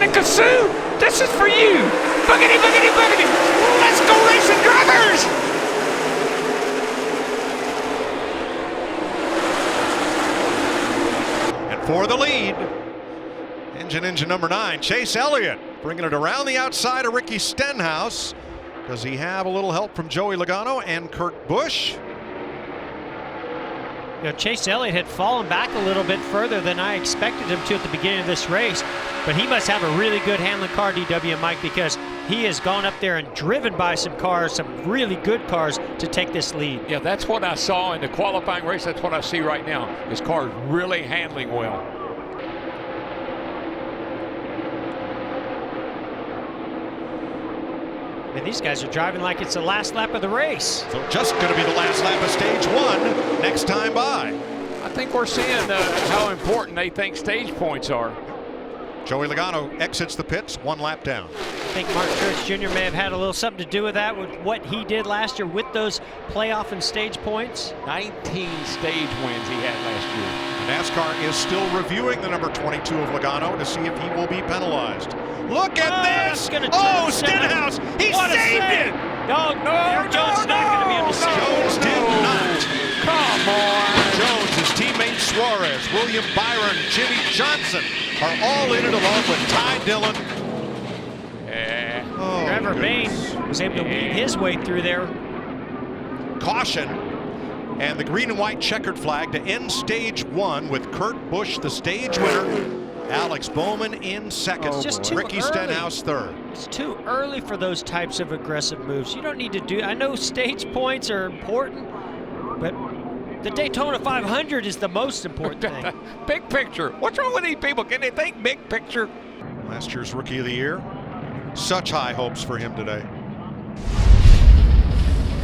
Danica Sue, this is for you. Boogity, boogity, boogity. Let's go racing drivers. And for the lead, engine number 9, Chase Elliott, bringing it around the outside of Ricky Stenhouse. Does he have a little help from Joey Logano and Kurt Busch? You know, Chase Elliott had fallen back a little bit further than I expected him to at the beginning of this race, but he must have a really good handling car, DW and Mike, because he has gone up there and driven by some cars, some really good cars, to take this lead. Yeah, that's what I saw in the qualifying race. That's what I see right now. His car is really handling well. And these guys are driving like it's the last lap of the race. So just going to be the last lap of stage 1 next time by. I think we're seeing how important they think stage points are. Joey Logano exits the pits 1 lap down. I think Mark Truex Jr. may have had a little something to do with that, with what he did last year with those playoff and stage points. 19 stage wins he had last year. NASCAR is still reviewing the number 22 of Logano to see if he will be penalized. Look at this! Oh, Stenhouse! He saved it! No, Erik Jones is not going to be able to save it. Jones did not. Come on! Jones, his teammate Suarez, William Byron, Jimmy Johnson are all in it along with Ty Dillon. Oh, Trevor Bayne was able to weed his way through there. Caution. And the green and white checkered flag to end stage 1 with Kurt Busch, the stage winner. Alex Bowman in second. It's just too Ricky early. Stenhouse third. It's too early for those types of aggressive moves. You don't need to do. I know stage points are important, but the Daytona 500 is the most important thing. Big picture. What's wrong with these people? Can they think big picture? Last year's Rookie of the Year. Such high hopes for him today.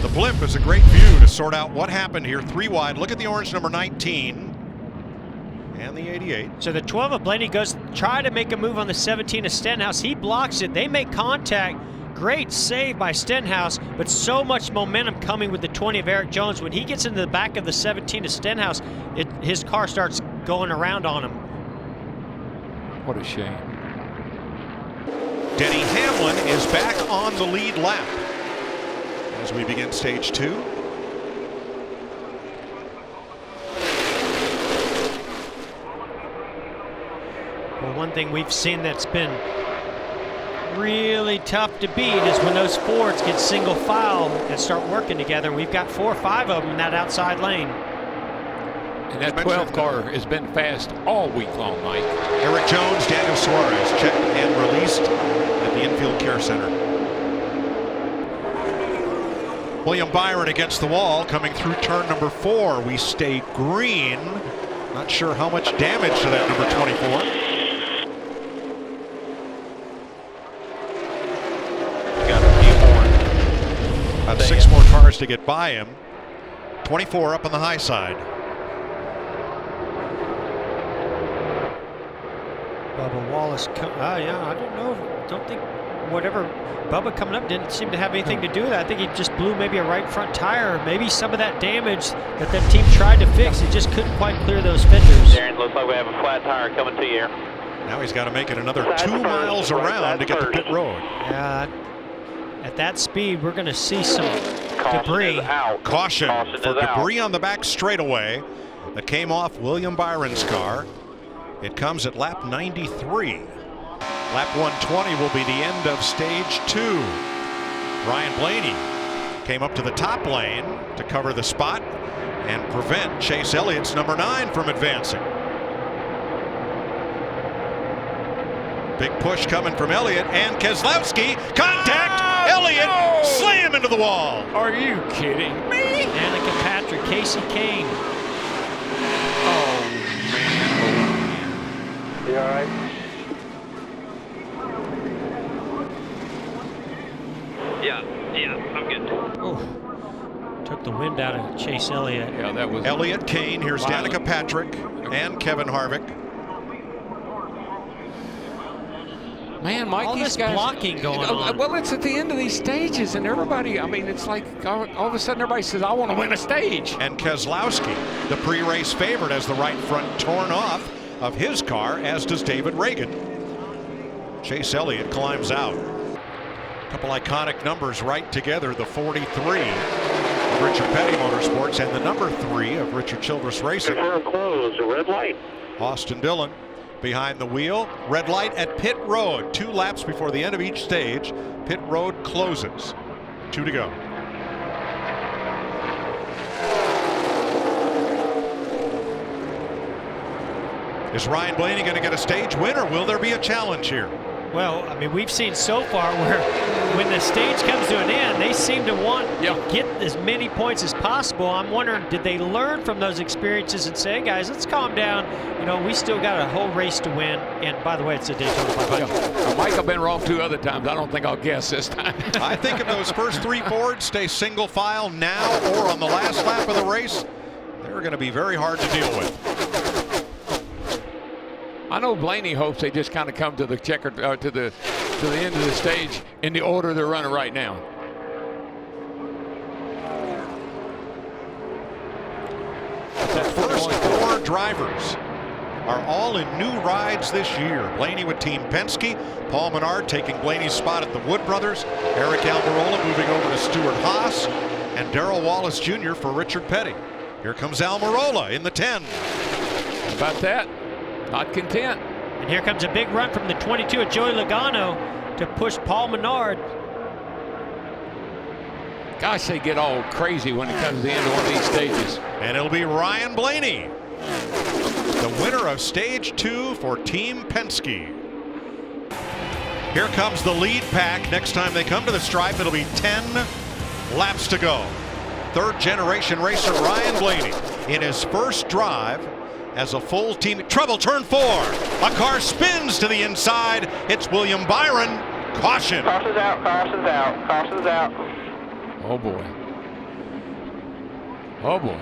The blimp is a great view to sort out what happened here. 3 wide. Look at the orange number 19 and the 88. So the 12 of Blaney goes try to make a move on the 17 of Stenhouse. He blocks it. They make contact. Great save by Stenhouse, but so much momentum coming with the 20 of Erik Jones. When he gets into the back of the 17 of Stenhouse, his car starts going around on him. What a shame. Denny Hamlin is back on the lead lap as we begin stage 2. Well, one thing we've seen that's been really tough to beat is when those Fords get single file and start working together. We've got 4 or 5 of them in that outside lane. And that 12 car has been fast all week long, Mike. Erik Jones, Daniel Suarez checked and released at the infield care center. William Byron against the wall coming through turn number 4. We stay green. Not sure how much damage to that number 24. Got a few more. About 6 more cars to get by him. 24 up on the high side. Bubba Wallace, yeah, I don't think whatever Bubba coming up didn't seem to have anything to do with it. I think he just blew maybe a right front tire. Maybe some of that damage that team tried to fix, it just couldn't quite clear those fenders. Darren, looks like we have a flat tire coming to you. Now he's got to make it another 2 miles around to get to pit road. Yeah, at that speed, we're going to see some debris. Caution for debris on the back straightaway that came off William Byron's car. It comes at lap 93. Lap 120 will be the end of stage 2. Ryan Blaney came up to the top lane to cover the spot and prevent Chase Elliott's number 9 from advancing. Big push coming from Elliott and Keselowski. Contact! Elliott slam into the wall. Are you kidding me? Danica Patrick, Casey Kane. Oh, man. You all right? Yeah, I'm good. Oh, took the wind out of Chase Elliott. Yeah, that was Elliott, Kane, here's Danica Patrick and Kevin Harvick. Man, Mike, all these this guys, blocking going on. Well, it's at the end of these stages, and everybody, I mean, it's like all of a sudden everybody says, I want to win a stage. And Keselowski, the pre-race favorite, has the right front torn off of his car, as does David Reagan. Chase Elliott climbs out. A couple iconic numbers right together. The 43 of Richard Petty Motorsports and the number 3 of Richard Childress Racing. Close, a red light. Austin Dillon behind the wheel. Red light at pit road. 2 laps before the end of each stage. Pit road closes. 2 to go. Is Ryan Blaney going to get a stage win, or will there be a challenge here? Well, I mean, we've seen so far where when the stage comes to an end, they seem to want to get as many points as possible. I'm wondering, did they learn from those experiences and say, hey guys, let's calm down. You know, we still got a whole race to win. And by the way, it's a Daytona 500. I might have been wrong 2 other times. I don't think I'll guess this time. I think if those first 3 Fords stay single file now or on the last lap of the race, they're going to be very hard to deal with. I know Blaney hopes they just kind of come to the checker to the end of the stage in the order they're running right now. The first 4 drivers are all in new rides this year. Blaney with Team Penske, Paul Menard taking Blaney's spot at the Wood Brothers, Aric Almirola moving over to Stewart Haas, and Darrell Wallace Jr. for Richard Petty. Here comes Almirola in the 10. How about that? Not content. And here comes a big run from the 22 of Joey Logano to push Paul Menard. Gosh, they get all crazy when it comes to the end of one of these stages. And it'll be Ryan Blaney, the winner of stage 2 for Team Penske. Here comes the lead pack. Next time they come to the stripe, it'll be 10 laps to go. 3rd generation racer Ryan Blaney in his first drive as a full team. Trouble, turn 4. A car spins to the inside. It's William Byron. Caution. Caution's out, caution's out, caution's out. Oh boy. Oh boy.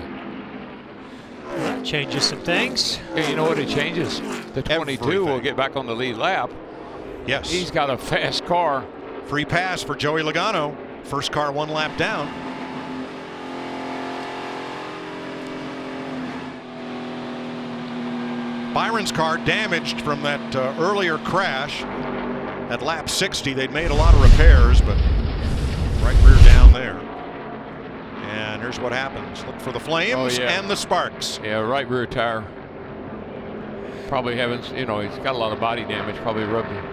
That changes some things. Yeah, you know what it changes? The 22 Everything. will get back on the lead lap. Yes. He's got a fast car. Free pass for Joey Logano. First car 1 lap down. Byron's car damaged from that earlier crash at lap 60. They'd made a lot of repairs, but right rear down there. And here's what happens. Look for the flames and the sparks. Yeah, right rear tire. Probably haven't, you know, he's got a lot of body damage, probably rubbed it.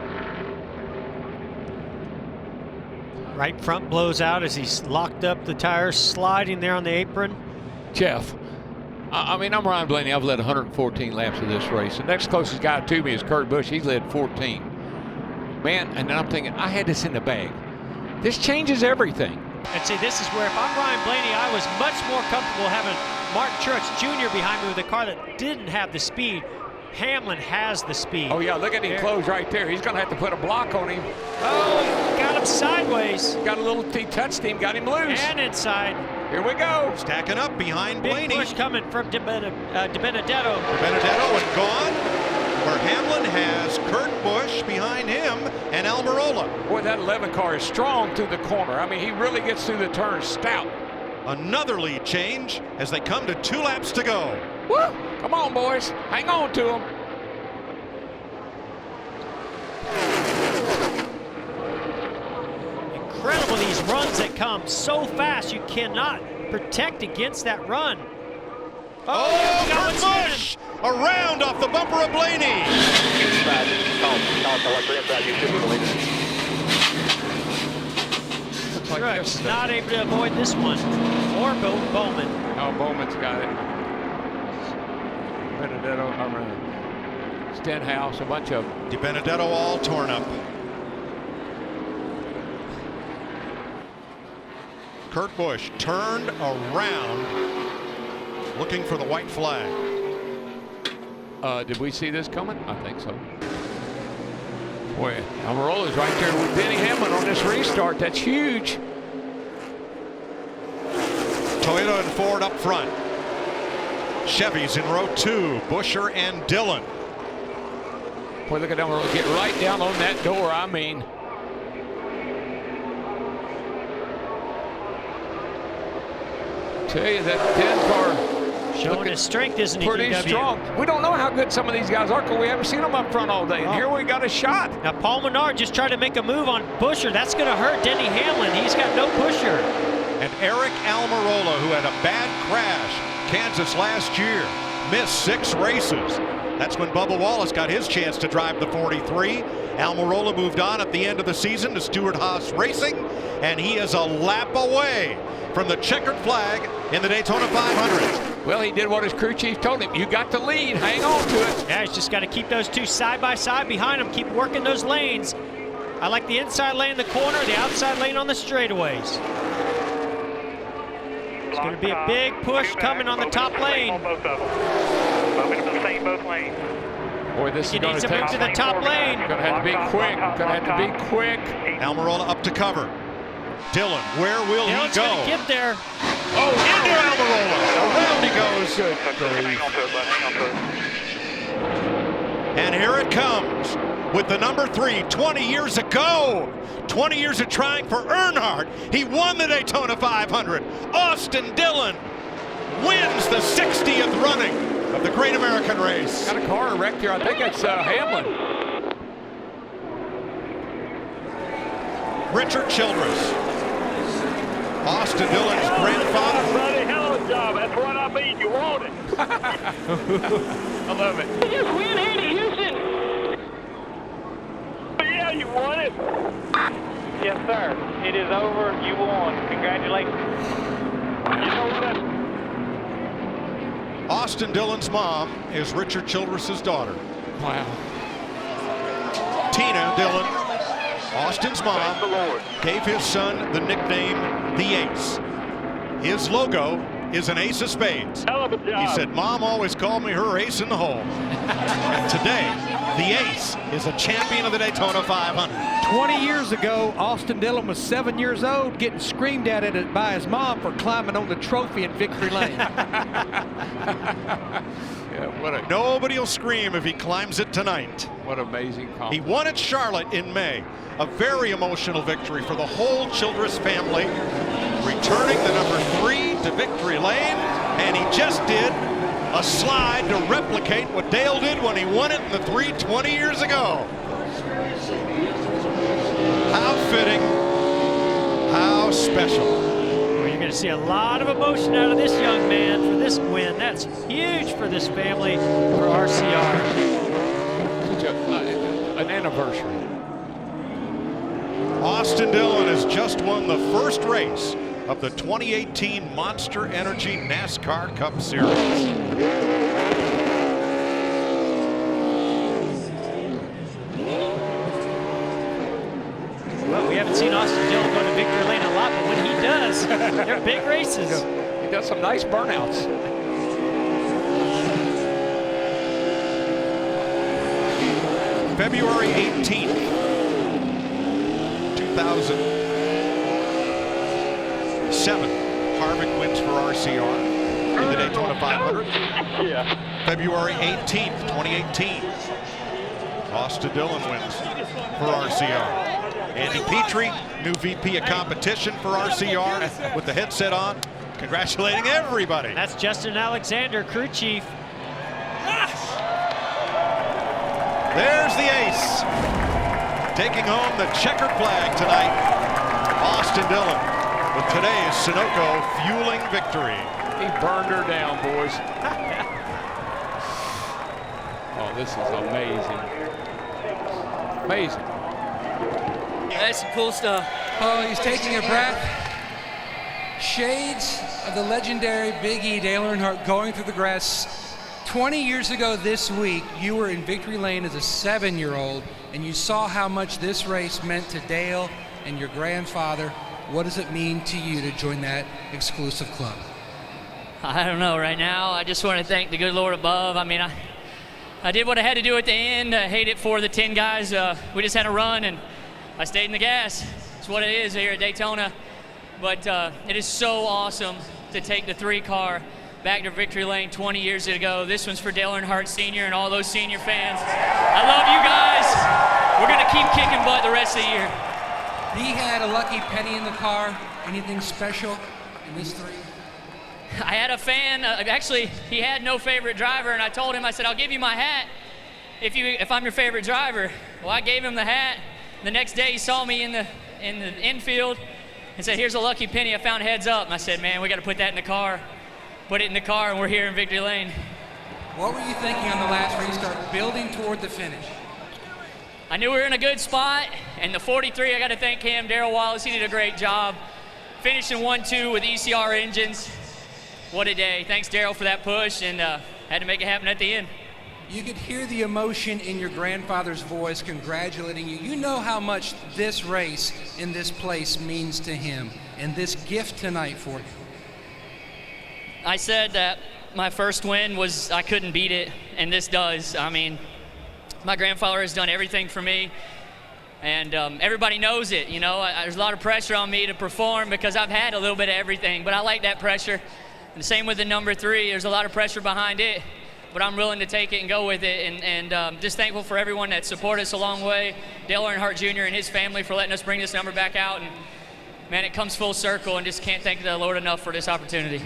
Right front blows out as he's locked up, the tires sliding there on the apron. Jeff, I mean, I'm Ryan Blaney. I've led 114 laps of this race. The next closest guy to me is Kurt Busch. He's led 14. Man, and then I'm thinking, I had this in the bag. This changes everything. And see, this is where if I'm Ryan Blaney, I was much more comfortable having Martin Truex Jr. behind me with a car that didn't have the speed. Hamlin has the speed. Oh, yeah, look at him close right there. He's going to have to put a block on him. Oh, got him sideways. Got a little, he touched him, got him loose. And inside. Here we go. Stacking up behind Big Blaney. push coming from DiBenedetto. DiBenedetto and gone. Where Hamlin has Kurt Busch behind him and Almirola. Boy, that 11 car is strong through the corner. I mean, he really gets through the turn stout. Another lead change as they come to 2 laps to go. Woo! Come on, boys. Hang on to him. Incredible, these runs that come so fast. You cannot protect against that run. Oh, Kurt Busch! Around off the bumper of Blaney. Truex not able to avoid this one. Or Bowman. Oh, Bowman's got it. Benedetto, Stenhouse, a bunch of them. DiBenedetto all torn up. Kurt Busch turned around looking for the white flag. Did we see this coming? I think so. Boy, Almirola's right there with Denny Hamlin on this restart. That's huge. Toyota and Ford up front. Chevy's in row 2. Buescher and Dillon. Boy, look at Almirola get right down on that door. I mean, tell you that 10 car Showing his strength, isn't he, Pretty DW? strong. We don't know how good some of these guys are because we haven't seen them up front all day. And here we got a shot. Now, Paul Menard just tried to make a move on Buescher. That's going to hurt Denny Hamlin. He's got no pusher. And Aric Almirola, who had a bad crash Kansas last year, missed 6 races. That's when Bubba Wallace got his chance to drive the 43. Almirola moved on at the end of the season to Stewart-Haas Racing, and he is a lap away from the checkered flag in the Daytona 500. Well, he did what his crew chief told him. You got the lead. Hang on to it. Yeah, he's just got to keep those two side by side behind him. Keep working those lanes. I like the inside lane in the corner, the outside lane on the straightaways. It's going to be a big push coming on the top lane. Both lanes. Boy, this He is going needs to to take move to the top lane. Going to have to be quick. Going to have to be quick. Almirola up to cover. Dillon, where will Dillon's he go? going to get there. Oh, into Almirola. Around he goes. Good Hang on to it, bud. Hang on to it. And here it comes with the number 3 20 years ago. 20 years of trying for Earnhardt. He won the Daytona 500. Austin Dillon wins the 60th running of the Great American Race. Got a car wrecked here. I think it's Hamlin. Richard Childress, Austin Dillon's grandfather. Buddy, hell of a job. That's what I mean. You want it. I love it. You just win here in Houston. Yeah, you won it. Yes, sir. It is over. You won. Congratulations. You know what? Austin Dillon's mom is Richard Childress's daughter. Wow. Tina Dillon, Austin's mom, Thank the Lord. gave his son the nickname The Ace. His logo is an ace of spades. Hell of a job. He said, Mom always called me her ace in the hole. And today, the ace is a champion of the Daytona 500. 20 years ago, Austin Dillon was 7 years old, getting screamed at it by his mom for climbing on the trophy in victory lane. Yeah, Nobody will scream if he climbs it tonight. what amazing He compliment. won at Charlotte in May. A very emotional victory for the whole Childress family. Returning the number 3 to victory lane, and he just did a slide to replicate what Dale did when he won it in the 3 20 years ago. How fitting, how special. Well, you're going to see a lot of emotion out of this young man for this win. That's huge for this family, for RCR. Such an anniversary. Austin Dillon has just won the first race of the 2018 Monster Energy NASCAR Cup Series. Well, we haven't seen Austin Dillon go to victory lane a lot, but when he does, they're big races. He does some nice burnouts. February 18th, 2007, Harvick wins for RCR in the Daytona 500. Yeah. February 18th, 2018, Austin Dillon wins for RCR. Andy Petrie, new VP of competition for RCR with the headset on, congratulating everybody. That's Justin Alexander, crew chief. There's the ace, taking home the checkered flag tonight. Austin Dillon with today's Sunoco fueling victory. He burned her down, boys. Oh, this is amazing. Amazing. That's some cool stuff. Oh, he's taking a breath. Shades of the legendary Big E, Dale Earnhardt, going through the grass. 20 years ago this week, you were in victory lane as a 7-year-old, and you saw how much this race meant to Dale and your grandfather. What does it mean to you to join that exclusive club? I don't know right now. I just want to thank the good Lord above. I mean, I did what I had to do at the end. I hate it for the 10 guys. We just had a run, and I stayed in the gas. It's what it is here at Daytona. But it is so awesome to take the 3 car back to victory lane 20 years ago. This one's for Dale Earnhardt Sr. and all those senior fans. I love you guys. We're going to keep kicking butt the rest of the year. He had a lucky penny in the car. Anything special in this 3? I had a fan, actually, he had no favorite driver, and I told him, I said, I'll give you my hat if I'm your favorite driver. Well, I gave him the hat. The next day, he saw me in the infield and said, here's a lucky penny, I found Heads Up. And I said, man, we got to put that in the car. Put it in the car, and we're here in Victory Lane. What were you thinking on the last restart, building toward the finish? I knew we were in a good spot, and the 43, I got to thank him, Darrell Wallace, he did a great job. Finishing 1-2 with ECR engines. What a day. Thanks, Darrell, for that push, and had to make it happen at the end. You could hear the emotion in your grandfather's voice congratulating you. You know how much this race in this place means to him, and this gift tonight for you. I said that my first win was, I couldn't beat it, and this does. I mean, my grandfather has done everything for me, and everybody knows it. You know, there's a lot of pressure on me to perform because I've had a little bit of everything, but I like that pressure. And the same with the number 3, there's a lot of pressure behind it, but I'm willing to take it and go with it, and just thankful for everyone that supported us along the way. Dale Earnhardt Jr. and his family for letting us bring this number back out, and man, it comes full circle, and just can't thank the Lord enough for this opportunity.